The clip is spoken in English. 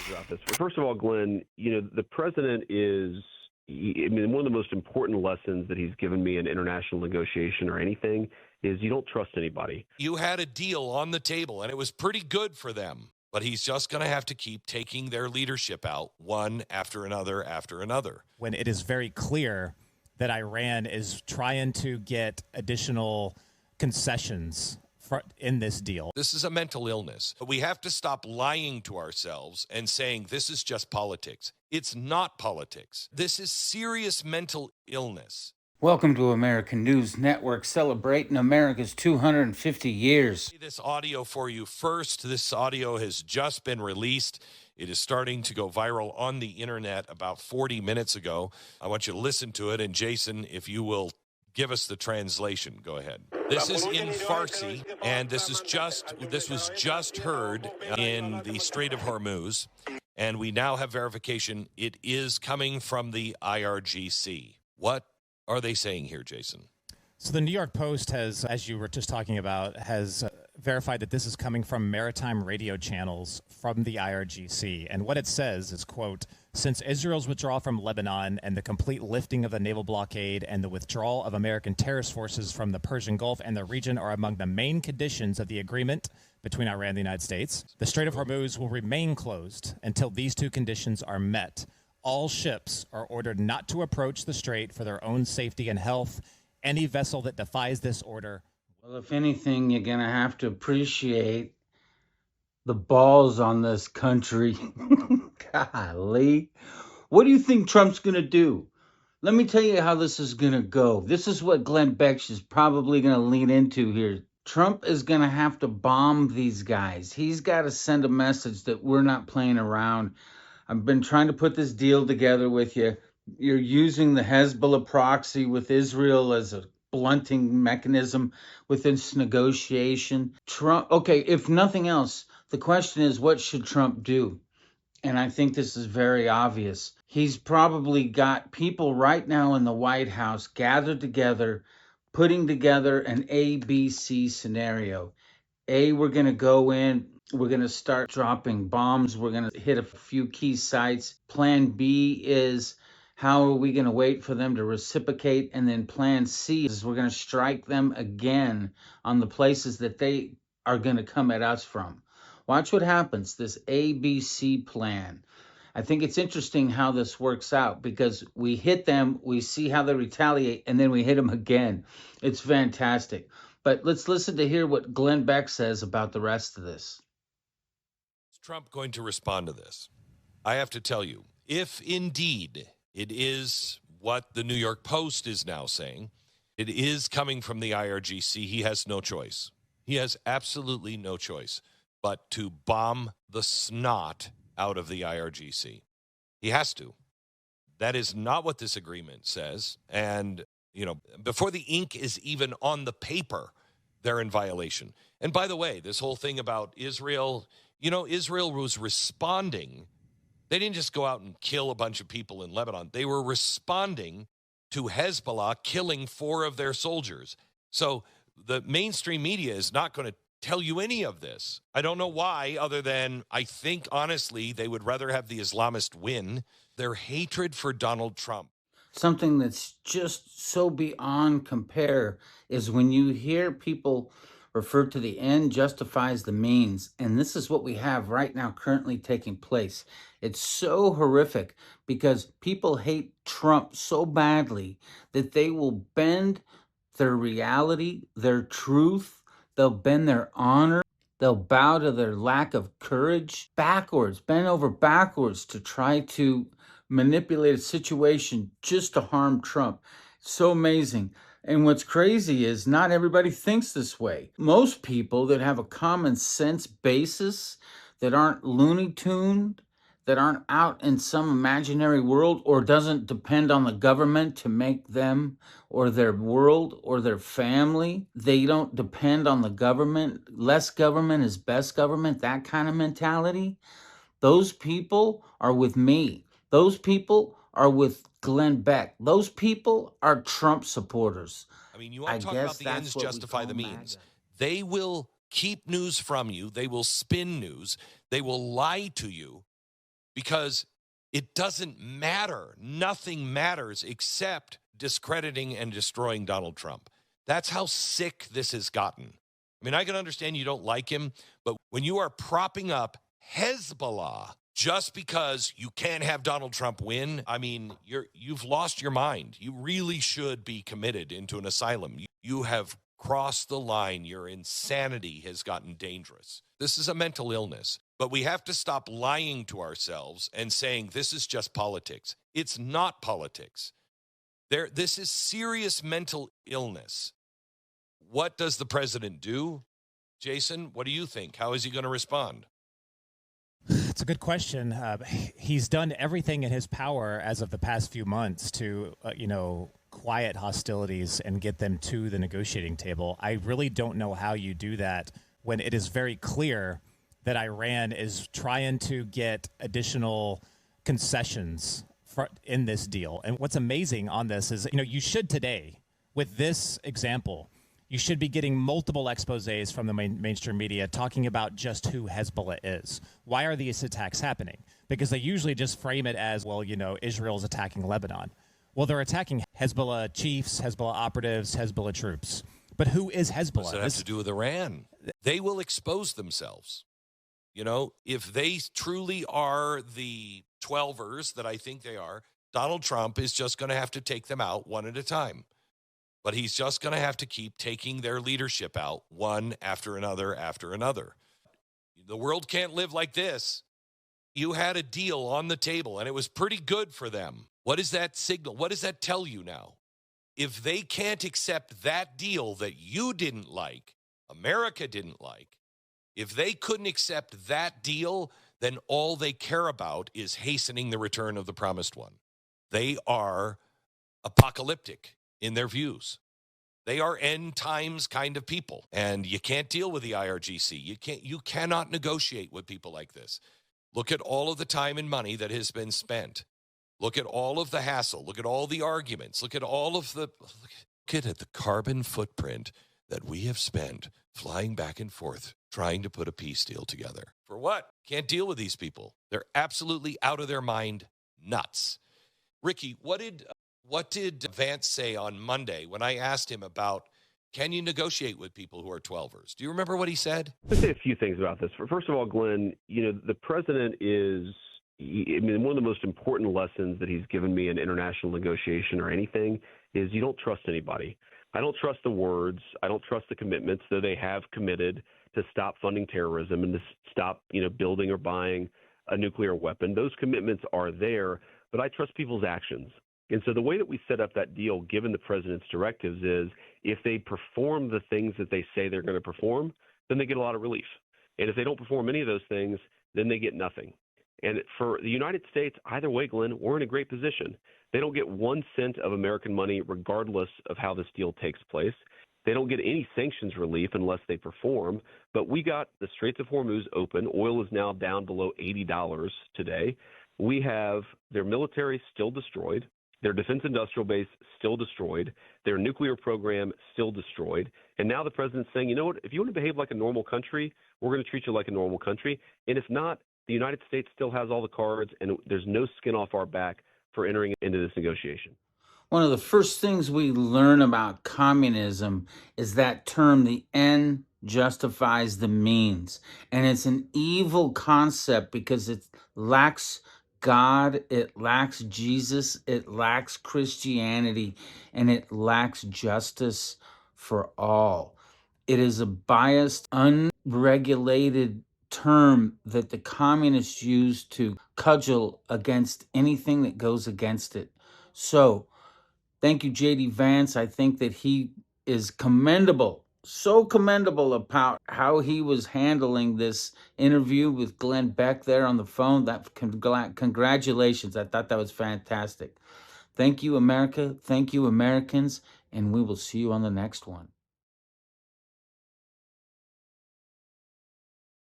about this. First of all, Glenn, the president is, one of the most important lessons that he's given me in international negotiation or anything is you don't trust anybody. You had a deal on the table, and it was pretty good for them. But he's just going to have to keep taking their leadership out one after another after another. When it is very clear that Iran is trying to get additional concessions in this deal. This is a mental illness. We have to stop lying to ourselves and saying this is just politics. It's not politics. This is serious mental illness. Welcome to American News Network, celebrating America's 250 years. This audio for you first. This audio has just been released. It is starting to go viral on the internet about 40 minutes ago. I want you to listen to it. And Jason, if you will give us the translation, go ahead. This is in Farsi, and this was just heard in the Strait of Hormuz. And we now have verification. It is coming from the IRGC. What are they saying here, Jason? So the New York Post has, as you were just talking about, has verified that this is coming from maritime radio channels from the IRGC. And what it says is, quote, since Israel's withdrawal from Lebanon and the complete lifting of the naval blockade and the withdrawal of American terrorist forces from the Persian Gulf and the region are among the main conditions of the agreement between Iran and the United States, the Strait of Hormuz will remain closed until these two conditions are met. All ships are ordered not to approach the strait for their own safety and health. Any vessel that defies this order. Well, if anything, you're going to have to appreciate the balls on this country. Golly. What do you think Trump's going to do? Let me tell you how this is going to go. This is what Glenn Beck is probably going to lean into here. Trump is going to have to bomb these guys. He's got to send a message that we're not playing around. I've been trying to put this deal together with you. You're using the Hezbollah proxy with Israel as a blunting mechanism with this negotiation. Trump, okay, if nothing else, the question is, what should Trump do? And I think this is very obvious. He's probably got people right now in the White House gathered together, putting together an ABC scenario. A, we're going to go in. We're going to start dropping bombs. We're going to hit a few key sites. Plan B is, how are we going to wait for them to reciprocate? And then plan C is, we're going to strike them again on the places that they are going to come at us from. Watch what happens, this ABC plan. I think it's interesting how this works out because we hit them, we see how they retaliate, and then we hit them again. It's fantastic. But let's listen to hear what Glenn Beck says about the rest of this. Is Trump going to respond to this? I have to tell you, if indeed it is what the New York Post is now saying, it is coming from the IRGC, he has no choice. He has absolutely no choice but to bomb the snot out of the IRGC. He has to. That is not what this agreement says. And, before the ink is even on the paper, they're in violation. And by the way, this whole thing about Israel, Israel was responding. They didn't just go out and kill a bunch of people in Lebanon. They were responding to Hezbollah killing 4 of their soldiers. So the mainstream media is not going to tell you any of this. I don't know why, other than I think, honestly, they would rather have the Islamist win. Their hatred for Donald Trump. Something that's just so beyond compare is when you hear people refer to the end justifies the means. And this is what we have right now currently taking place. It's so horrific because people hate Trump so badly that they will bend their reality, their truth, they'll bend their honor, they'll bow to their lack of courage backwards, bend over backwards to try to manipulate a situation just to harm Trump. So amazing. And what's crazy is not everybody thinks this way. Most people that have a common sense basis, that aren't Looney Tuned, that aren't out in some imaginary world or doesn't depend on the government to make them or their world or their family. They don't depend on the government. Less government is best government, that kind of mentality. Those people are with me. Those people are with Glenn Beck. Those people are Trump supporters. I mean, you want to talk about the ends justify the means. They will keep news from you. They will spin news. They will lie to you because it doesn't matter. Nothing matters except discrediting and destroying Donald Trump. That's how sick this has gotten. I mean, I can understand you don't like him, but when you are propping up Hezbollah just because you can't have Donald Trump win, I mean, you've lost your mind. You really should be committed into an asylum. You have crossed the line. Your insanity has gotten dangerous. This is a mental illness, but we have to stop lying to ourselves and saying this is just politics. It's not politics. This is serious mental illness. What does the president do? Jason, what do you think? How is he going to respond? It's a good question. He's done everything in his power as of the past few months to, quiet hostilities and get them to the negotiating table. I really don't know how you do that when it is very clear that Iran is trying to get additional concessions in this deal. And what's amazing on this is, you should today, with this example, you should be getting multiple exposés from the mainstream media talking about just who Hezbollah is. Why are these attacks happening? Because they usually just frame it as, well, Israel's attacking Lebanon. Well, they're attacking Hezbollah chiefs, Hezbollah operatives, Hezbollah troops. But who is Hezbollah? What does that have to do with Iran? They will expose themselves. If they truly are the 12ers that I think they are, Donald Trump is just going to have to take them out one at a time. But he's just going to have to keep taking their leadership out one after another after another. The world can't live like this. You had a deal on the table, and it was pretty good for them. What is that signal? What does that tell you now? If they can't accept that deal that you didn't like, America didn't like, if they couldn't accept that deal, then all they care about is hastening the return of the promised one. They are apocalyptic in their views. They are end times kind of people, and you can't deal with the IRGC. You cannot negotiate with people like this. Look at all of the time and money that has been spent. Look at all of the hassle. Look at all the arguments. Look at the carbon footprint that we have spent flying back and forth trying to put a peace deal together. For what? Can't deal with these people. They're absolutely out of their mind nuts. Ricky, what did Vance say on Monday when I asked him about, can you negotiate with people who are 12ers? Do you remember what he said? I'd say a few things about this. First of all, Glenn, the president is, one of the most important lessons that he's given me in international negotiation or anything is you don't trust anybody. I don't trust the words. I don't trust the commitments, though they have committed to stop funding terrorism and to stop, building or buying a nuclear weapon. Those commitments are there, but I trust people's actions. And so the way that we set up that deal, given the president's directives, is if they perform the things that they say they're going to perform, then they get a lot of relief. And if they don't perform any of those things, then they get nothing. And for the United States, either way, Glenn, we're in a great position. They don't get 1 cent of American money regardless of how this deal takes place. They don't get any sanctions relief unless they perform. But we got the Straits of Hormuz open. Oil is now down below $80 today. We have their military still destroyed, their defense industrial base still destroyed, their nuclear program still destroyed. And now the president's saying, you know what, if you want to behave like a normal country, we're going to treat you like a normal country. And if not, the United States still has all the cards, and there's no skin off our back for entering into this negotiation. One of the first things we learn about communism is that term, the end justifies the means. And it's an evil concept because it lacks God, it lacks Jesus, it lacks Christianity, and it lacks justice for all. It is a biased, unregulated term that the communists use to cudgel against anything that goes against it. So, thank you, J.D. Vance. I think that he is commendable, so commendable about how he was handling this interview with Glenn Beck there on the phone. Congratulations. I thought that was fantastic. Thank you, America. Thank you, Americans. And we will see you on the next one.